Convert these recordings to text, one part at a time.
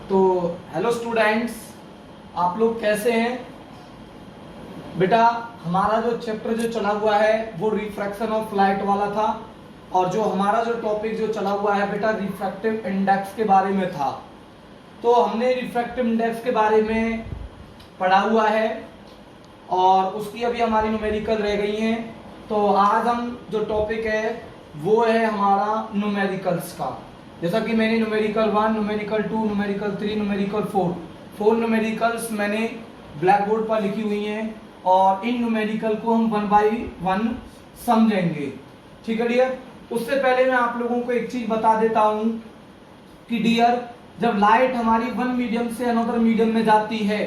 तो hello students, आप लोग कैसे हैं बेटा। हमारा जो चैप्टर जो चला हुआ है वो रिफ्रैक्शन ऑफ लाइट वाला था, और जो हमारा जो टॉपिक जो चला हुआ है बेटा रिफ्रैक्टिव इंडेक्स के बारे में था। तो हमने रिफ्रैक्टिव इंडेक्स के बारे में पढ़ा हुआ है और उसकी अभी हमारी न्यूमेरिकल रह गई हैं। तो आज हम जो टॉपिक है वो है हमारा न्यूमेरिकल्स का। जैसा कि मैंने numerical 1, numerical 2, numerical 3, numerical 4 numericals मैंने ब्लैक बोर्ड पर लिखी हुई हैं और इन न्यूमेरिकल को हम 1 बाय 1 समझेंगे। ठीक है डियर। उससे पहले मैं आप लोगों को एक चीज बता देता हूं कि डियर, जब लाइट हमारी वन मीडियम से अनदर मीडियम में जाती है,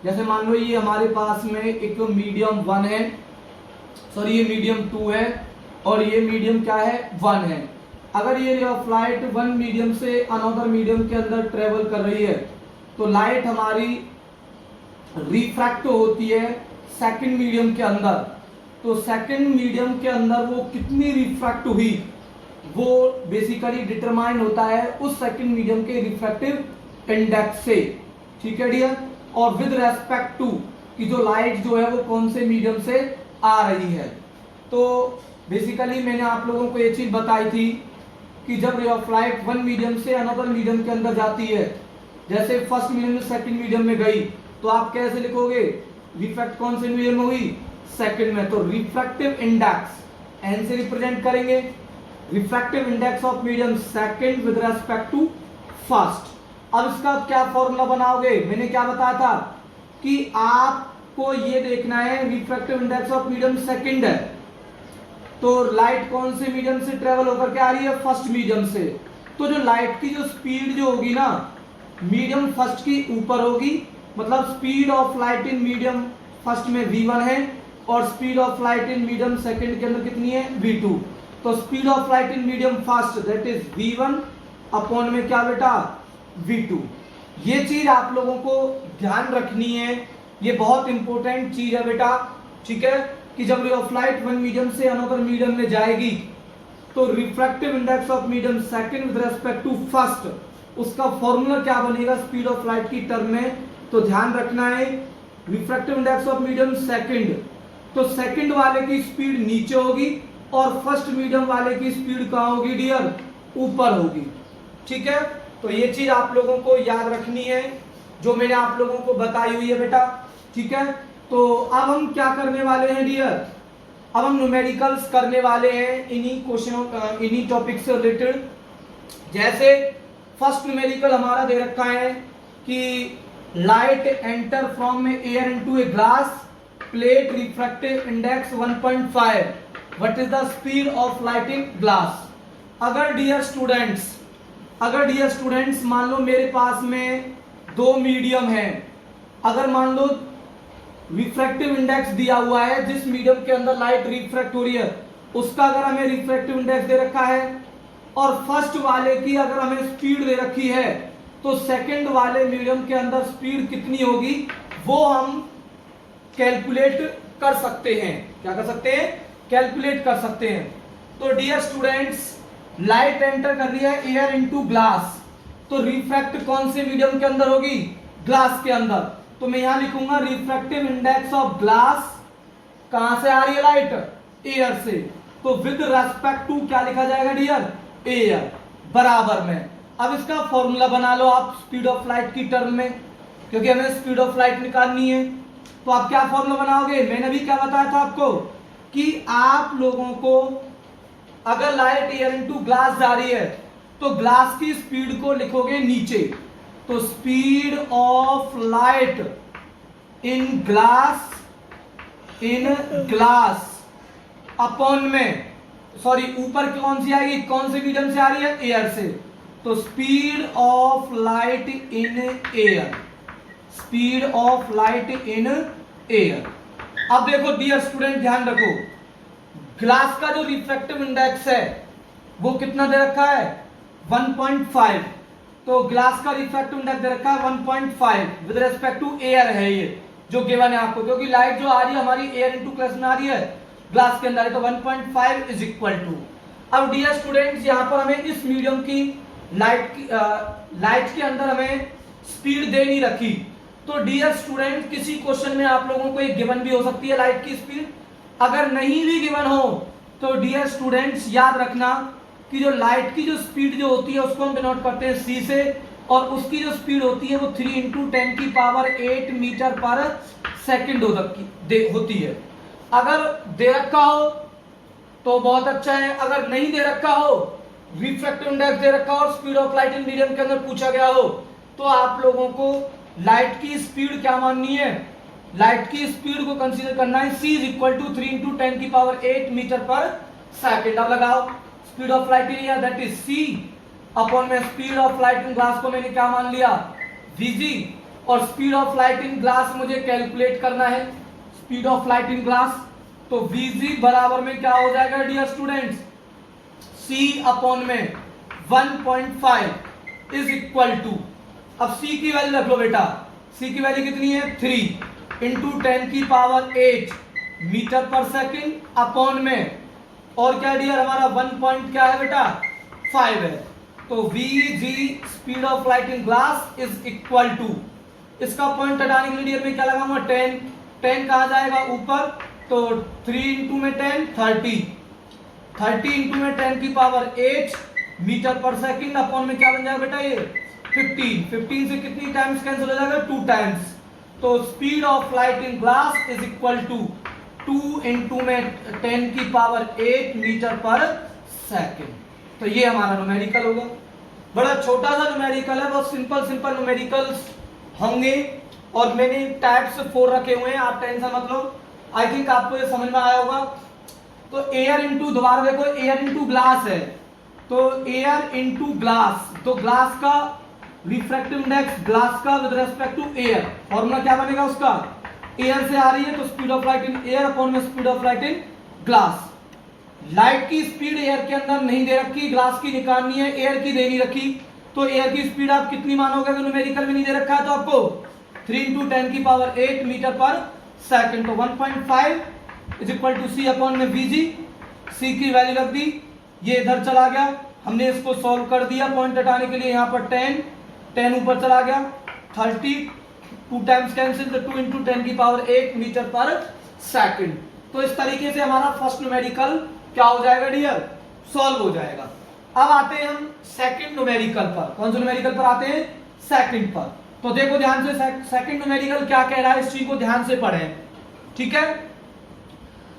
जैसे मान लो ये हमारे पास में एक मीडियम 1 है, सॉरी ये मीडियम 2 है और ये मीडियम क्या है 1 है। अगर ये रे ऑफ लाइट वन मीडियम से अनदर मीडियम के अंदर ट्रेवल कर रही है तो लाइट हमारी रिफ्रैक्ट होती है सेकंड मीडियम के अंदर। तो सेकंड मीडियम के अंदर वो कितनी रिफ्रैक्ट हुई वो बेसिकली डिटरमाइन होता है उस सेकंड मीडियम के रिफ्रैक्टिव इंडेक्स से। ठीक है डियर। और विद रेस्पेक्ट टू कि जो लाइट जो है वो कौन से मीडियम से आ रही है। तो बेसिकली मैंने आप लोगों को ये चीज बताई थी कि जब ray of light one medium से अनदर मीडियम के अंदर जाती है, जैसे फर्स्ट मीडियम से सेकंड मीडियम में गई, तो आप कैसे लिखोगे? रिफ्रैक्ट कौन से मीडियम में हुई? सेकंड में। तो रिफ्रैक्टिव इंडेक्स एन से रिप्रेजेंट करेंगे। Refractive index of medium second with respect to first. अब इसका क्या फॉर्मूला बनाओगे? मैंने क्या बताया था कि आपको ये देखना है refractive index of medium second है, तो लाइट कौन से मीडियम से ट्रेवल होकर के आ रही है? फर्स्ट मीडियम से। तो जो लाइट की जो स्पीड जो होगी ना मीडियम फर्स्ट की ऊपर होगी, मतलब speed of light in medium first में v1 है और speed of light in medium second के अंदर कितनी है? v2। तो speed of light in medium first that is v1 upon में क्या बेटा? v2। ये चीज आप लोगों को ध्यान रखनी है, ये बहुत इंपॉर्टेंट चीज है बेटा। ठीक है कि जब ray of light one medium से अनदर मीडियम में जाएगी तो refractive index of medium second with respect to first, उसका फॉर्मूला क्या बनेगा स्पीड ऑफ लाइट की टर्म में? तो ध्यान रखना है refractive index of medium second, तो सेकंड वाले की स्पीड नीचे होगी और फर्स्ट मीडियम वाले की स्पीड कहां होगी डियर? ऊपर होगी। ठीक है। तो ये चीज आप लोगों को याद रखनी है जो मैंने आप लोगों को बताई हुई है बेटा। ठीक है। तो अब हम क्या करने वाले हैं डियर? अब हम न्यूमेरिकल्स करने वाले हैं इन्हीं क्वेश्चनों इन्हीं टॉपिक से रिलेटेड। जैसे फर्स्ट न्यूमेरिकल हमारा दे रखा है कि light enter from air into a glass plate refractive index 1.5, what is the speed of light in glass. अगर डियर स्टूडेंट्स मान लो मेरे पास में दो मीडियम है, अगर मान लो रिफ्रैक्टिव इंडेक्स दिया हुआ है जिस मीडियम के अंदर लाइट रिफ्रैक्ट हो रही है उसका अगर हमें रिफ्रैक्टिव इंडेक्स दे रखा है और फर्स्ट वाले की अगर हमें स्पीड दे रखी है, तो सेकंड वाले मीडियम के अंदर स्पीड कितनी होगी वो हम कैलकुलेट कर सकते हैं। क्या कर सकते हैं? कैलकुलेट कर सकते हैं। तो डियर स्टूडेंट्स, लाइट एंटर कर रही है एयर इनटू ग्लास, तो रिफ्रैक्ट कौन से मीडियम के अंदर होगी? ग्लास के अंदर। तो मैं यहां लिखूंगा रिफ्रैक्टिव इंडेक्स ऑफ ग्लास, कहां से आ रही है लाइट? एयर से। तो विद रेस्पेक्ट टू क्या लिखा जाएगा डियर? एयर बराबर में। अब इसका फॉर्मूला बना लो आप स्पीड ऑफ लाइट की टर्म में, क्योंकि हमें स्पीड ऑफ लाइट निकालनी है। तो आप क्या फॉर्मूला बनाओगे? मैंने भी क्या बताया था आपको कि आप लोगों को अगर लाइट एयर इनटू ग्लास जा रही है तो ग्लास की स्पीड को लिखोगे नीचे। तो speed of light in glass upon में, सॉरी ऊपर कौन सी आएगी? कौन से मीडियम से आ रही है? एयर से। तो speed of light in air, speed of light in air. अब देखो डियर स्टूडेंट ध्यान रखो, ग्लास का जो रिफ्रैक्टिव इंडेक्स है वो कितना दे रखा है? 1.5। तो ग्लास का रिफ्रैक्टिव इंडेक्स दे रखा है 1.5 विद रिस्पेक्ट टू एयर है ये जो गिवन है आपको, क्योंकि लाइट जो आ रही है हमारी एयर इनटू ग्लास में आ रही है, ग्लास के अंदर है, तो 1.5 इज इक्वल टू। अब डियर स्टूडेंट्स यहाँ पर हमें इस मीडियम की लाइट के अंदर हमें स्पीड दे नहीं रखी। तो डियर स्टूडेंट, किसी क्वेश्चन में आप लोगों को एक गिवन भी हो सकती है लाइट की स्पीड। अगर नहीं भी गिवन हो तो डियर स्टूडेंट्स याद रखना कि जो लाइट की जो स्पीड जो होती है उसको हम डिनोट करते हैं c से, और उसकी जो स्पीड होती है वो 3 × 10⁸ मीटर पर सेकंड होती है। अगर दे रखा हो तो बहुत अच्छा है, अगर नहीं दे रखा हो, रिफ्रैक्टिव इंडेक्स दे रखा हो और speed of light in medium के अंदर पूछा गया हो, तो आप लोगों को लाइट की स्पीड क्या माननी है, लाइट की स्पीड को कंसीडर करना है c = 3 × 10⁸ मीटर पर सेकंड। अब लगाओ speed of light in air that is c upon में speed of light in glass को मैंने क्या मान लिया vg, और speed of light in glass मुझे कैलकुलेट करना है, speed of light in glass. तो vg बराबर में क्या हो जाएगा डियर स्टूडेंट्स, c अपॉन में 1.5 इज इक्वल टू, अब c की वैल्यू रख लो बेटा, c की वैल्यू कितनी है 3 × 10⁸ मीटर पर सेकंड अपॉन में, और क्या डियर हमारा 1 पॉइंट क्या है बेटा 5 है। तो vg speed of light in glass is equal to, इसका पॉइंट हटाने के लिए डियर में क्या लगाऊंगा 10, 10 कहा जाएगा ऊपर, तो 3 × में 10 30, 30 × में 10⁸ मीटर पर सेकंड अपॉन में क्या बन जाएगा बेटा ये 15, 15 से कितनी टाइम्स कैंसिल हो जाएगा 2 टाइम्स। तो speed of light in glass is equal to 2 × में 10⁸ मीटर पर सेकंड। तो ये हमारा न्यूमेरिकल होगा, बड़ा छोटा सा न्यूमेरिकल है, बहुत सिंपल न्यूमेरिकल्स होंगे, और मैंने टाइप्स 4 रखे हुए हैं, आप टेंशन मत लो, आई थिंक आपको ये समझ में आया होगा। तो एयर इंटू, दोबारा देखो एयर इंटू ग्लास है, तो एयर इंटू ग्लास, तो ग्लास का रिफ्रैक्टिव इंडेक्स ग्लास का with respect to air, formula क्या बनेगा उसका, एयर से आ रही है तो speed of light in air upon में speed of light in glass. Light की स्पीड एयर के अंदर नहीं दे रखी, ग्लास की निकालनी है, एयर की दे नहीं रखी, तो एयर की स्पीड आप कितनी मानोगे, अगर न्यूमेरिकल में नहीं दे रखा है तो आपको 3 × 10⁸ मीटर पर सेकंड। तो 1.5 is equal to c upon में vg, c की वैल्यू रख दी, ये इधर चला गया, हमने इसको सॉल्व कर दिया, पॉइंट हटाने के लिए यहाँ पर 10, 10 ऊपर चला गया, 30, 2 टाइम्स कैंसिल, तो 2 × 10⁸ मीटर पर सेकंड। तो इस तरीके से हमारा फर्स्ट न्यूमेरिकल क्या हो जाएगा डियर, सॉल्व हो जाएगा। अब आते हैं हम सेकंड न्यूमेरिकल पर, कौन से न्यूमेरिकल पर आते हैं, सेकंड पर। तो देखो ध्यान से सेकंड न्यूमेरिकल क्या कह रहा है, इस चीज को ध्यान से पढ़ें, ठीक है।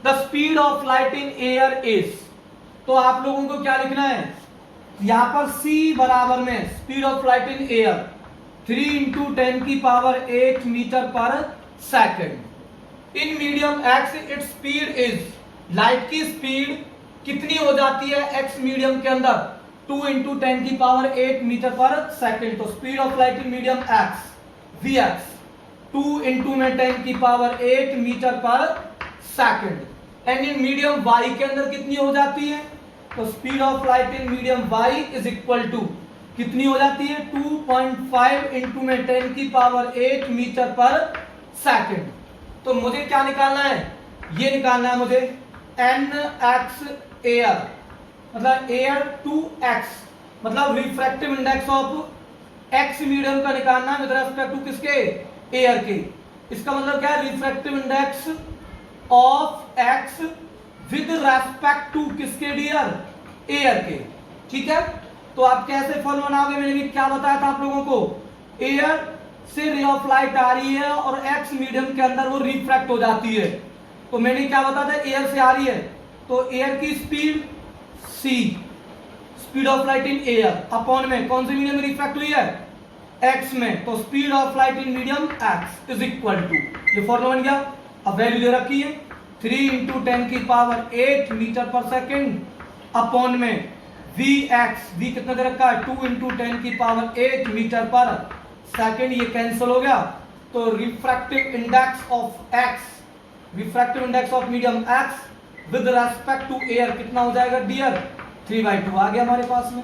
The speed of light in air is, तो आप लोगों को क्या लिखना है, यहां पर c बराबर में speed of light in air 3 × 10⁸ metre पर second. In medium x its speed is, light की स्पीड कितनी हो जाती है x मीडियम के अंदर, 2 × 10⁸ मीटर पर सेकंड। तो speed of light in medium x vx 2 × में 10⁸ मीटर पर second, and in medium y के अंदर कितनी हो जाती है, तो speed of light in medium y is equal to कितनी हो जाती है 2.5 × में 10⁸ मीटर पर सेकंड। तो मुझे क्या निकालना है, ये निकालना है मुझे nx एयर, मतलब एयर टू x, मतलब refractive index of x medium का निकालना है विद रेस्पेक्ट टू किसके, एयर के। इसका मतलब क्या है, refractive index of x with respect to किसके डियर, एयर के, ठीक है। तो आप कैसे फॉर्म बनाओगे, मैंने भी क्या बताया था आप लोगों को, एयर से रे ऑफ लाइट आ रही है और x मीडियम के अंदर वो रिफ्रैक्ट हो जाती है, तो मैंने क्या बताया था, एयर से आ रही है तो एयर की speed c, speed of light in air upon में कौन से मीडियम में रिफ्रैक्ट हुई है, x में, तो speed of light in medium x is equal to, ये फॉर्मूला बन गया। अब वैल्यू दे रखी है 3 × 10⁸ मीटर पर सेकंड अपॉन में vx, v कितना दे रखा है 2 × 10⁸ मीटर पर सेकंड, ये कैंसिल हो गया, तो refractive index of x, refractive index of medium x with respect to air कितना हो जाएगा डियर, 3/2 आ गया हमारे पास में।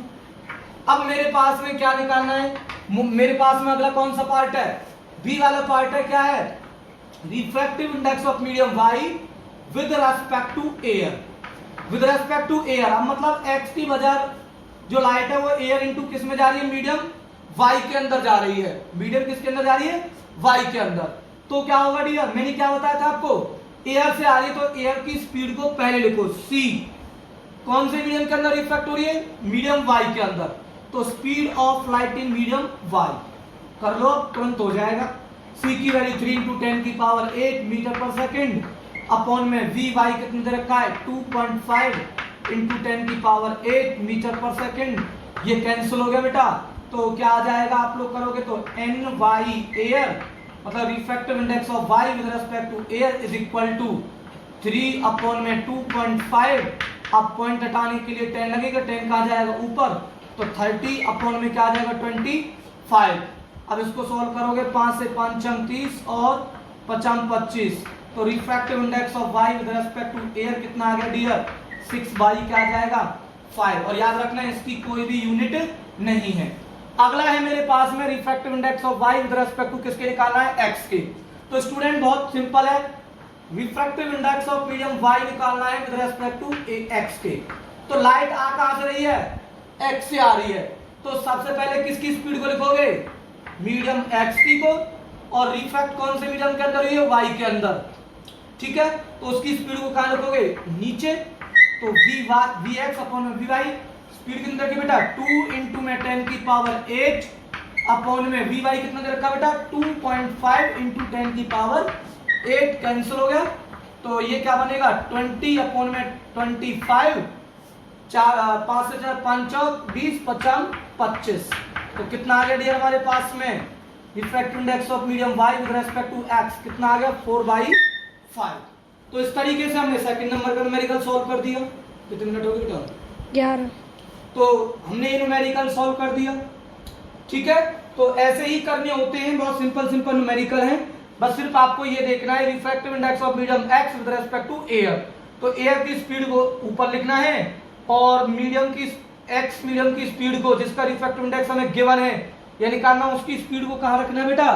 अब मेरे पास में क्या निकालना है, मेरे पास में अगला कौन सा पार्ट है, बी वाला पार्ट है, क्या है, refractive index of medium y with respect to air, with respect to air. अब मतलब x की वजह जो लाइट है वो एयर इंटू किस में जा रही है, मीडियम वाई के अंदर जा रही है, मीडियम किसके अंदर जा रही है, वाई के अंदर। तो क्या होगा डियर, मैंने क्या बताया था आपको, एयर से आ रही है तो एयर की स्पीड को पहले लिखो सी, कौन से मीडियम के अंदर रिफ्रैक्ट हो रही है, मीडियम वाई के अंदर, तो speed of light in medium Y कर लो, तुरंत हो जाएगा। सी की वैल्यू 3 × 10⁸ मीटर पर सेकेंड अपॉन में वी वाई कितने दे रखा है 2.5 × 10⁸ मीटर पर सेकेंड, ये कैंसिल हो गया बेटा, तो क्या आ जाएगा आप लोग करोगे तो एन वाई एयर मतलब refractive index of Y with respect to air is equal to 3 upon में 2.5, अब पॉइंट हटाने के लिए 10 लगेगा, 10 कहाँ जाएगा ऊपर, तो 30 अपॉन में क्या आ जाएगा 25। अब इसको सॉल्व करोगे 5 से 5 30 और 5 25, तो refractive index of Y with respect to air कितना आ गया डियर 6 बाई क्या आ जाएगा 5, और याद रखना इसकी कोई भी यूनिट नहीं है। अगला है मेरे पास में refractive index of Y with respect to किसके निकालना है, एक्स के। तो स्टूडेंट बहुत सिंपल है, refractive index of medium Y निकालना है विद रिस्पेक्ट टू एक्स के। तो लाइट आ कहां से रही है, एक्स से आ रही है, तो सबसे पहले किसकी स्पीड को लिखोगे, मीडियम एक्स की को, और रिफ्रैक्ट कौन से मीडियम के अंदर हुई है, वाई के अंदर, ठीक है, तो उसकी स्पीड को कहां लिखोगे, नीचे, तो V X upon V Y, speed कितना की बेटा 2 × 10⁸ अपॉन में वी वाई कितना दे रखा बेटा 2.5 × 10⁸, कैंसिल हो गया, तो ये क्या बनेगा 20 अपॉन में 25, 5 से 4 5 20 50 25, तो कितना आ गया डियर हमारे पास में refractive index of medium Y with respect to X कितना आ गया 4/5। तो इस तरीके से हमने सेकंड नंबर का न्यूमेरिकल सॉल्व कर दिया। कितने मिनट हो गए बेटा, 11। तो हमने ये न्यूमेरिकल सॉल्व कर दिया, ठीक है। तो ऐसे ही करने होते हैं, बहुत सिंपल सिंपल न्यूमेरिकल हैं, बस सिर्फ आपको ये देखना है refractive index of medium X with respect to air, तो एयर की स्पीड को ऊपर लिखना है और मीडियम की स्पीड को जिसका रिफ्रैक्टिव इंडेक्स हमें गिवन है या निकालना, उसकी स्पीड को कहां रखना है बेटा,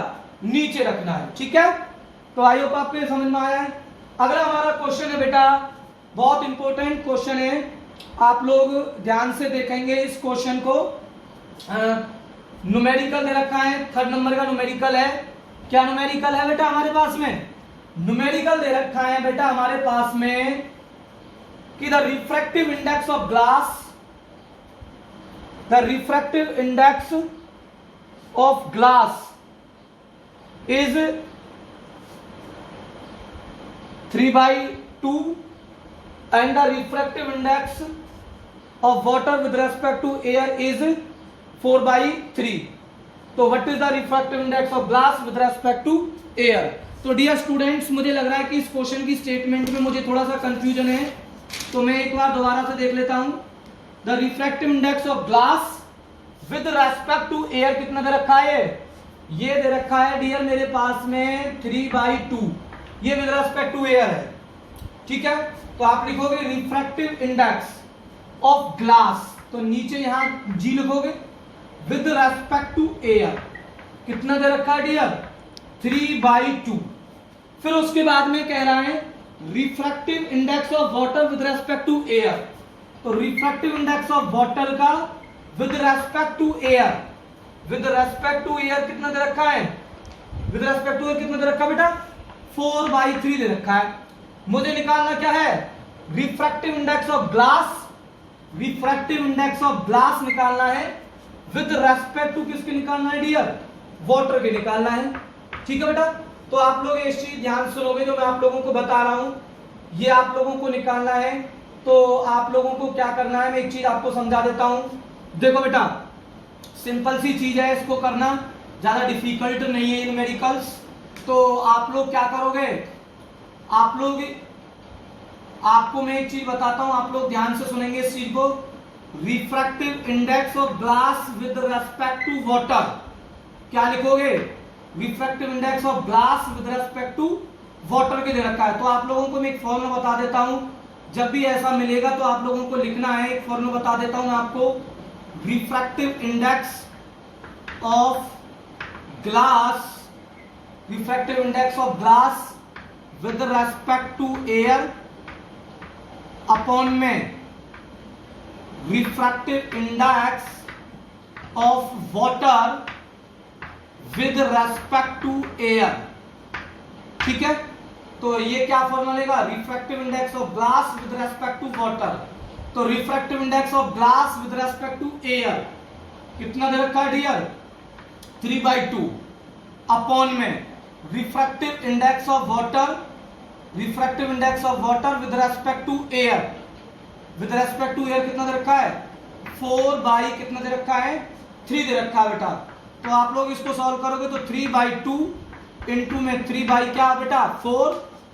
नीचे रखना है, ठीक है। तो आई होप आपको ये समझ में आया है। अगला हमारा क्वेश्चन है बेटा, बहुत इंपॉर्टेंट क्वेश्चन है, आप लोग ध्यान से देखेंगे इस क्वेश्चन को। न्यूमेरिकल दे रखा है, थर्ड नंबर का न्यूमेरिकल है। क्या न्यूमेरिकल है बेटा हमारे पास में, न्यूमेरिकल दे रखा है बेटा हमारे पास में कि the refractive index of glass, the refractive index of glass is 3/2 and the refractive index of water with respect to air is 4/3। तो what is the refractive index of glass with respect to air। तो dear students मुझे लग रहा है कि इस question की statement में मुझे थोड़ा सा कंफ्यूजन है, तो मैं एक बार दोबारा से देख लेता हूं। The refractive index of glass with respect to air कितना दे रखा है, ये दे रखा है डियर मेरे पास में 3/2, ये विद रेस्पेक्ट टू एयर है, ठीक है। तो आप लिखोगे रिफ्रैक्टिव इंडेक्स ऑफ ग्लास, तो नीचे यहां जी लिखोगे, विद रेस्पेक्ट टू एयर कितना दे रखा है डियर 3/2। फिर उसके बाद में कह रहा है refractive index of water with respect to air, तो रिफ्रैक्टिव इंडेक्स ऑफ वाटर का with respect to air, with respect to air कितना दे रखा है, विद रेस्पेक्ट टू एयर कितना दे रखा है बेटा 4/3 दे रखा है। मुझे निकालना क्या है, refractive index of glass, refractive index of glass निकालना है विद रेस्पेक्ट टू किसके निकालना है डियर, वाटर के निकालना है, ठीक है बेटा। तो आप लोग ये चीज ध्यान सुनोगे जो मैं आप लोगों को बता रहा हूं, ये आप लोगों को निकालना है। तो आप लोगों को क्या करना है, मैं एक चीज आपको समझा देता हूं। देखो बेटा सिंपल सी चीज है, इसको करना ज्यादा डिफिकल्ट नहीं है न्यूमेरिकल्स। तो आप लोग क्या करोगे, आप लोग, आपको मैं एक चीज बताता हूं, आप लोग ध्यान से सुनेंगे इस चीज को। Refractive index of glass with respect to water, क्या लिखोगे, refractive index of glass with respect to water के दे रखा है। तो आप लोगों को मैं एक फॉर्मूला बता देता हूं, जब भी ऐसा मिलेगा तो आप लोगों को लिखना है। एक फॉर्मूला बता देता हूं आपको, refractive index of glass, refractive index of glass with respect to air upon में refractive index of water with respect to air. ठीक है, तो ये क्या फॉर्मूला लेगा, refractive index of glass with respect to water. तो refractive index of glass with respect to air कितना दे रखा है डियर, 3/2 अपॉन में refractive index of water, refractive index of water with respect to air, with respect to air कितना दे रखा है, 4 कितना दे रखा है, 3 दे रखा है बेटा। तो आप लोग इसको सॉल्व करोगे तो 3/2 इंटू में 3 क्या बेटा 4,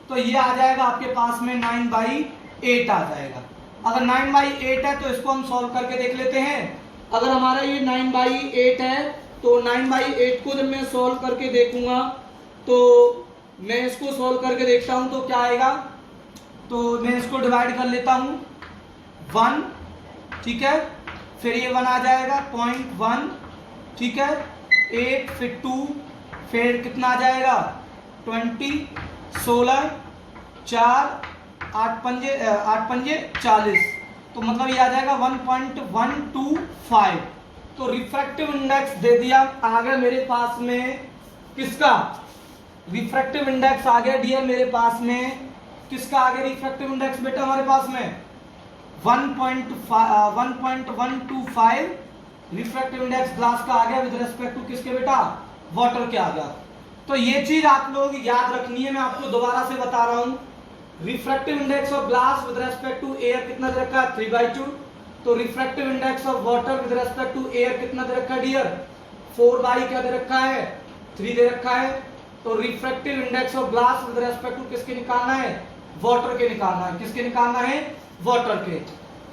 तो ये आ जाएगा आपके पास में 9/8 आ जाएगा। अगर 9/8 है तो इसको हम सॉल्व करके देख लेते हैं। अगर हमारा ये 9/8 है तो 9/8 को जब मैं सॉल्व करके देखूंगा तो मैं इसको सॉल्व करके देखता हूं तो क्या आएगा, तो मैं इसको डिवाइड कर लेता हूं 1, ठीक है, फिर ये 1 आ जाएगा 0.1, ठीक है, 8 फिर 2 फिर कितना आ जाएगा 20, 16, 4, 8 पंजे 40, तो मतलब ये आ जाएगा 1.125। तो रिफ्रैक्टिव इंडेक्स दे दिया, आ गया मेरे पास में किसका, रिफ्रैक्टिव इंडेक्स आ गया डियर मेरे पास में, किसका आ गया रिफ्रैक्टिव इंडेक्स बेटा हमारे पास में 1.125 रिफ्रैक्टिव इंडेक्स ग्लास का आ गया विद रिस्पेक्ट टू किसके बेटा, वाटर के आ गया। तो ये चीज आप लोग याद रखनी है, मैं आपको दोबारा से बता रहा हूं। Refractive index of glass with respect to air कितना दे रखा है 3/2, तो refractive index of water with respect to air कितना दे रखा है डियर 4 क्या दे रखा है 3 दे रखा है। तो refractive index of glass with respect to किसके निकालना है, वाटर के निकालना है, किसके निकालना है, वाटर के।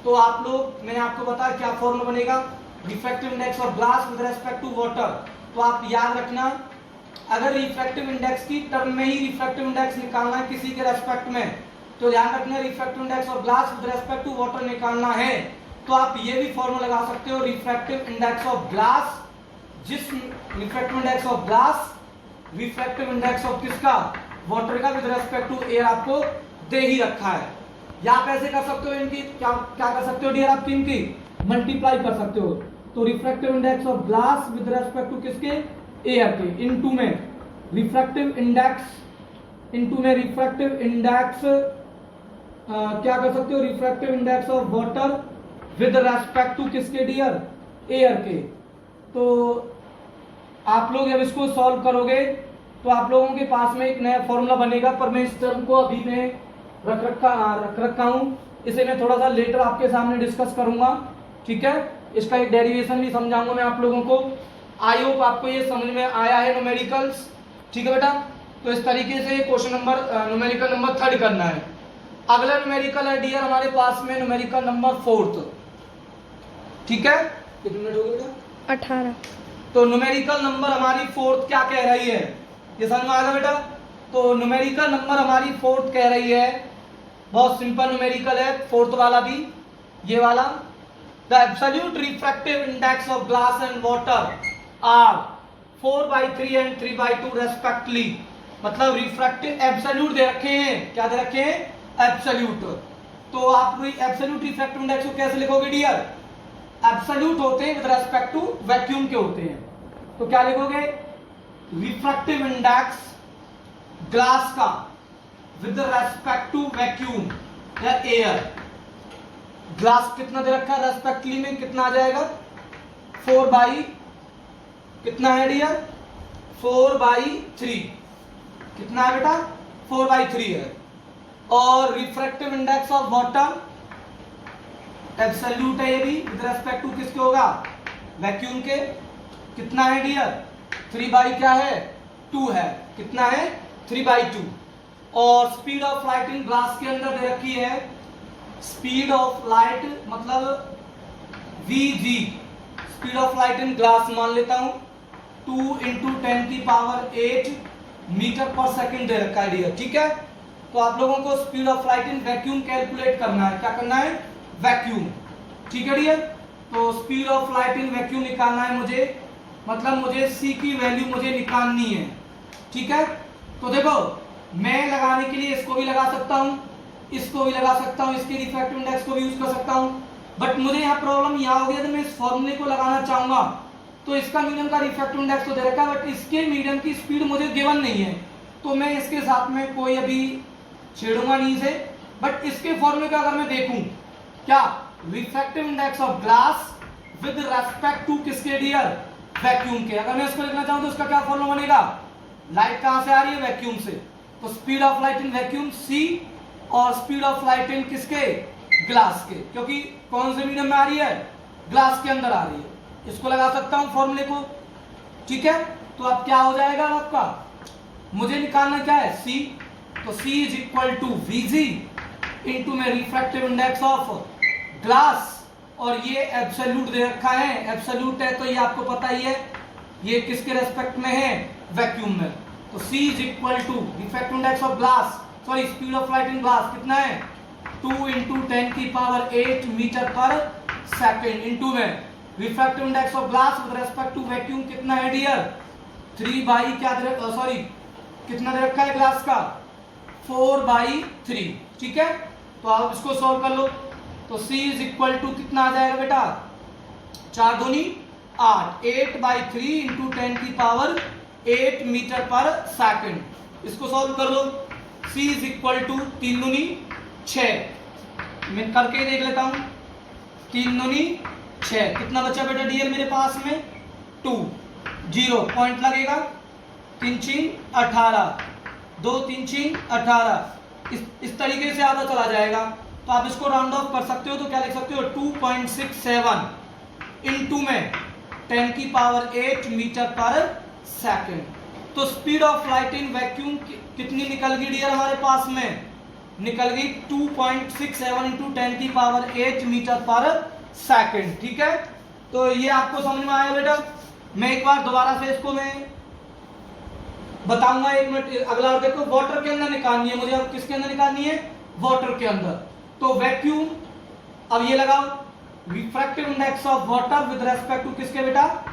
तो आप लोग मैंने आपको बताया क्या फॉर्मूला बनेगा, refractive index of glass with respect to water. तो आप याद रखना, अगर रिफ्रैक्टिव इंडेक्स की टर्म में ही रिफ्रैक्टिव इंडेक्स निकालना है किसी के रेस्पेक्ट में, तो ध्यान रखना refractive index of glass with respect to water निकालना है, तो आप ये भी फॉर्मूला लगा सकते हो, रिफ्रैक्टिव इंडेक्स ऑफ ग्लास, जिस refractive index of glass, refractive index of किसका, वाटर का विद रिस्पेक्ट टू एयर आपको दे ही रखा है। या आप ऐसे कर सकते हो, इनकी क्या क्या कर सकते हो डियर, आप इनकी मल्टीप्लाई कर सकते हो। तो refractive index of glass with respect to किसके, एयर के, इनटू में रिफ्रैक्टिव इंडेक्स, इनटू में रिफ्रैक्टिव इंडेक्स क्या कर सकते हो, refractive index of water with respect to किसके डियर, एयर के। तो आप लोग जब इसको सॉल्व करोगे तो आप लोगों के पास में एक नया फॉर्मूला बनेगा, पर मैं इस टर्म को अभी मैं रख रखा हूं, इसे मैं थोड़ा सा लेटर आपके सामने डिस्कस करूंगा, ठीक है। इसका एक डेरिवेशन भी समझाऊंगा मैं आप लोगों को। आई होप आपको ये समझ में आया है न्यूमेरिकल्स, ठीक है बेटा। तो इस तरीके से क्वेश्चन नंबर न्यूमेरिकल नंबर 3 करना है। अगला न्यूमेरिकल है डियर हमारे पास में न्यूमेरिकल नंबर 4, ठीक है। कितने मिनट हो गए बेटा, 18। तो न्यूमेरिकल नंबर हमारी 4 क्या कह रही है, ये समझ में आएगा बेटा। तो न्यूमेरिकल नंबर हमारी 4 कह रही है, बहुत सिंपल न्यूमेरिकल है 4 वाला भी, ये वाला, the absolute refractive index of glass and water are 4/3 and 3/2 respectively. मतलब रिफ्रैक्टिव एब्सोल्यूट दे रखे हैं, क्या दे रखे हैं, एब्सोल्यूट। तो आप एब्सोल्यूट रिफ्रैक्टिव इंडेक्स को कैसे लिखोगे डियर, एब्सोल्यूट होते हैं विद रेस्पेक्ट टू वैक्यूम के होते हैं, तो क्या लिखोगे, रिफ्रैक्टिव इंडेक्स ग्लास का विद रेस्पेक्ट टू वैक्यूम या एयर, ग्लास कितना दे रखा है रेस्पेक्टिवली में, कितना आ जाएगा 4 कितना है डियर 4/3, कितना है बेटा 4/3 है। और refractive index of water absolute है ये भी, विद रेस्पेक्ट टू किसके होगा, वैक्यूम के, कितना है डियर 3 क्या है 2 है, कितना है 3/2। और speed of light in glass के अंदर दे रखी है, स्पीड ऑफ लाइट मतलब Vg, speed of light in glass मान लेता हूं 2 × 10⁸ मीटर पर सेकंड दे रखा है डियर, ठीक है। तो आप लोगों को speed of light in vacuum calculate करना है, क्या करना है, वैक्यूम, ठीक है डियर। तो speed of light in vacuum निकालना है मुझे, मतलब मुझे c की वैल्यू मुझे निकालनी है, ठीक है। तो देखो मैं लगाने के लिए इसको भी लगा सकता हूं, इसको भी लगा सकता हूं, इसके रिफ्रैक्टिव इंडेक्स को भी यूज कर सकता हूं, बट मुझे यहाँ प्रॉब्लम यह हो गया कि मैं इस फॉर्मूले को लगाना चाहूंगा तो इसका मीडियम का रिफ्रैक्टिव इंडेक्स तो दे रखा है, बट इसके मीडियम की स्पीड मुझे गिवन नहीं है, तो मैं इसके साथ में कोई अभी छेड़ूंगा नहीं इसे। बट इसके फॉर्मूले का अगर मैं देखूं, क्या refractive index of glass with respect to किसके डियर, वैक्यूम के। अगर मैं इसको लिखना चाहूं तो इसका क्या फॉर्मूला बनेगा, लाइट कहां से आ रही है, वैक्यूम से, तो speed of light in vacuum c और स्पीड ऑफ लाइट इन किसके, ग्लास के, क्योंकि कौन से मीडियम में आ रही है, ग्लास के अंदर आ रही है। इसको लगा सकता हूं फॉर्मूले को, ठीक है। तो अब क्या हो जाएगा आपका, मुझे निकालना क्या है, c, तो c is equal to vg into में रिफ्रैक्टिव इंडेक्स ऑफ ग्लास, और ये एब्सोल्यूट दे रखा है, एब्सोल्यूट है तो ये आपको पता ही है, ये किसके रेस्पेक्ट में है, वैक्यूम में। तो c is equal to refractive index of glass, sorry speed of light in glass कितना है, 2 इंटू 10 की पावर 8 मीटर पर सेकेंड, इंटू में refractive index of glass with respect to vacuum कितना है डियर, 3 बाई क्या दे, सॉरी कितना दे रखा है ग्लास का, 4/3, ठीक है। तो आप इसको सॉल्व कर लो, तो c इज इक्वल टू कितना आ जाएगा बेटा, 4 दूनी 8, 8/3 इंटू 10 की पावर 8 मीटर पर सेकेंड। इसको सॉल्व कर लो, c इज इक्वल टू 3 दूनी 6, मैं करके देख लेता हूं, 3 दूनी 6, कितना बचा बेटा डियर मेरे पास में, 2, 0 पॉइंट लगेगा, 3 6 18, 2 3 6 18, इस तरीके से आधा चला जाएगा। तो आप इसको राउंड ऑफ कर सकते हो, तो क्या लिख सकते हो, 2.67 इंटू में 10 की पावर 8 मीटर पर सेकेंड। तो speed of light in vacuum कितनी निकल गई डियर हमारे पास में, निकल गई 2.67 इंटू 10 की पावर 8 मीटर पर सेकेंड, ठीक है। तो ये आपको समझ में आया बेटा। मैं एक बार दोबारा से इसको मैं बताऊंगा, 1 मिनट अगला। देखो वाटर के अंदर निकालनी है मुझे, अब किसके अंदर निकालनी है, वाटर के अंदर। तो वैक्यूम, अब ये लगाओ, refractive index of water with respect to किसके बेटा,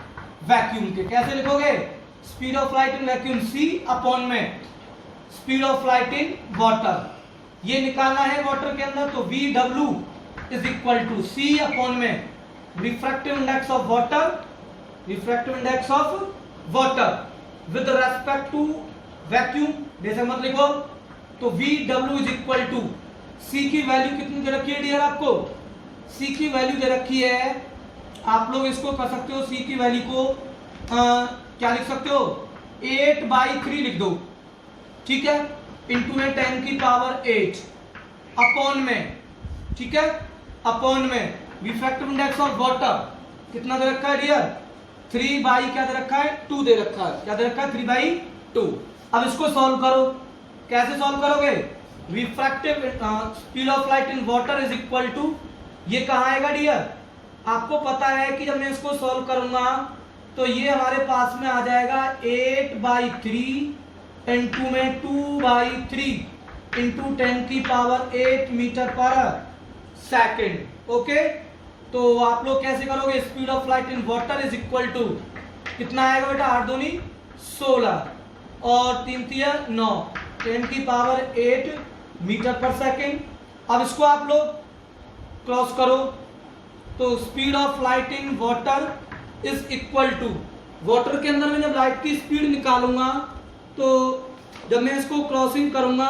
वैक्यूम के। कैसे लिखोगे, speed of light in vacuum c upon में speed of light in water, ये निकालना है वाटर के अंदर। तो VW is equal to c upon में refractive index of water, refractive index of water with respect to vacuum, जैसे मत लिखो। तो VW is equal to c की वैल्यू कितनी दे रखी है डियर आपको, c की वैल्यू दे रखी है, आप लोग इसको कर सकते हो, c की वैल्यू को क्या लिख सकते हो, 8/3 लिख दो, ठीक है, इंटू में 10 की पावर 8 अपॉन में, ठीक है, अपॉन में रिफ्रैक्टिव इंडेक्स ऑफ वाटर कितना दे रखा है डियर, 3 बाई क्या दे रखा है, 2 दे रखा है, क्या दे रखा है, 3/2। अब इसको सॉल्व करो, कैसे सॉल्व करोगे, refractive speed of light in water is equal to, ये कहाँ आएगा डियर, आपको पता है कि जब मैं इसको सॉल्व करूंगा तो ये हमारे पास में आ जाएगा 8/3 इंटू में 2/3 इंटू 10 की पावर 8 मीटर पर सेकेंड। ओके, तो आप लोग कैसे करोगे, speed of light in water is equal to कितना आएगा बेटा, 8 दूनी 16 और 3 तिया 9, 10 की पावर 8 मीटर पर सेकेंड। अब इसको आप लोग क्रॉस करो, तो speed of light in water is equal to, water के अंदर मैं जब लाइट की स्पीड निकालूंगा तो जब मैं इसको क्रॉसिंग करूंगा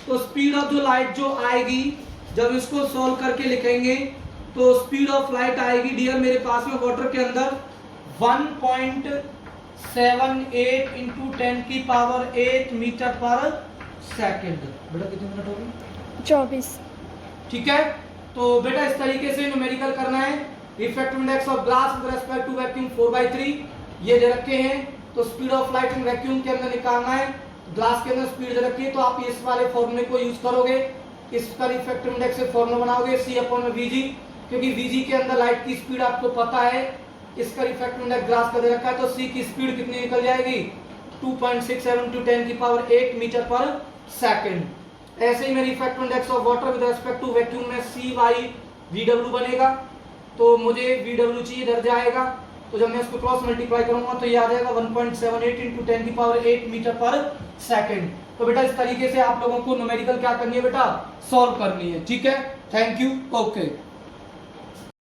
तो स्पीड ऑफ जो लाइट जो आएगी, जब इसको सॉल्व करके लिखेंगे तो स्पीड ऑफ लाइट आएगी डियर मेरे पास में वाटर के अंदर 1.78 इंटू 10 की पावर 8 मीटर पर सेकेंड। बेटा कितने मिनट हो गए, 24, ठीक है। तो बेटा इस तरीके से न्यूमेरिकल करना है। Refractive index of glass with respect to vacuum 4/3 ये दे रखे हैं, तो speed of light in vacuum के अंदर निकालना है, ग्लास के अंदर स्पीड दे रखी है, तो आप इस वाले फॉर्मूले को यूज करोगे, इसका रिफ्रैक्टिव इंडेक्स से फॉर्मूला बनाओगे C/Vg, क्योंकि Vg के अंदर लाइट की स्पीड आपको पता है, इसका रिफ्रैक्टिव इंडेक्स ग्लास का दे रखा है, तो C की स्पीड कितनी निकल जाएगी, 2.67 टू 10 की पावर 8 मीटर पर सेकेंड। ऐसे ही में refractive index of water with respect to vacuum में C/VW बनेगा, तो मुझे VW चाहिए, इधर जाएगा, तो जब मैं इसको क्रॉस मल्टीप्लाई करूंगा तो ये आ जाएगा 1.78 इंटू 10 की पावर 8 मीटर पर सेकेंड। तो बेटा इस तरीके से आप लोगों को न्यूमेरिकल क्या करनी है बेटा, सॉल्व करनी है, ठीक है। Thank you, okay.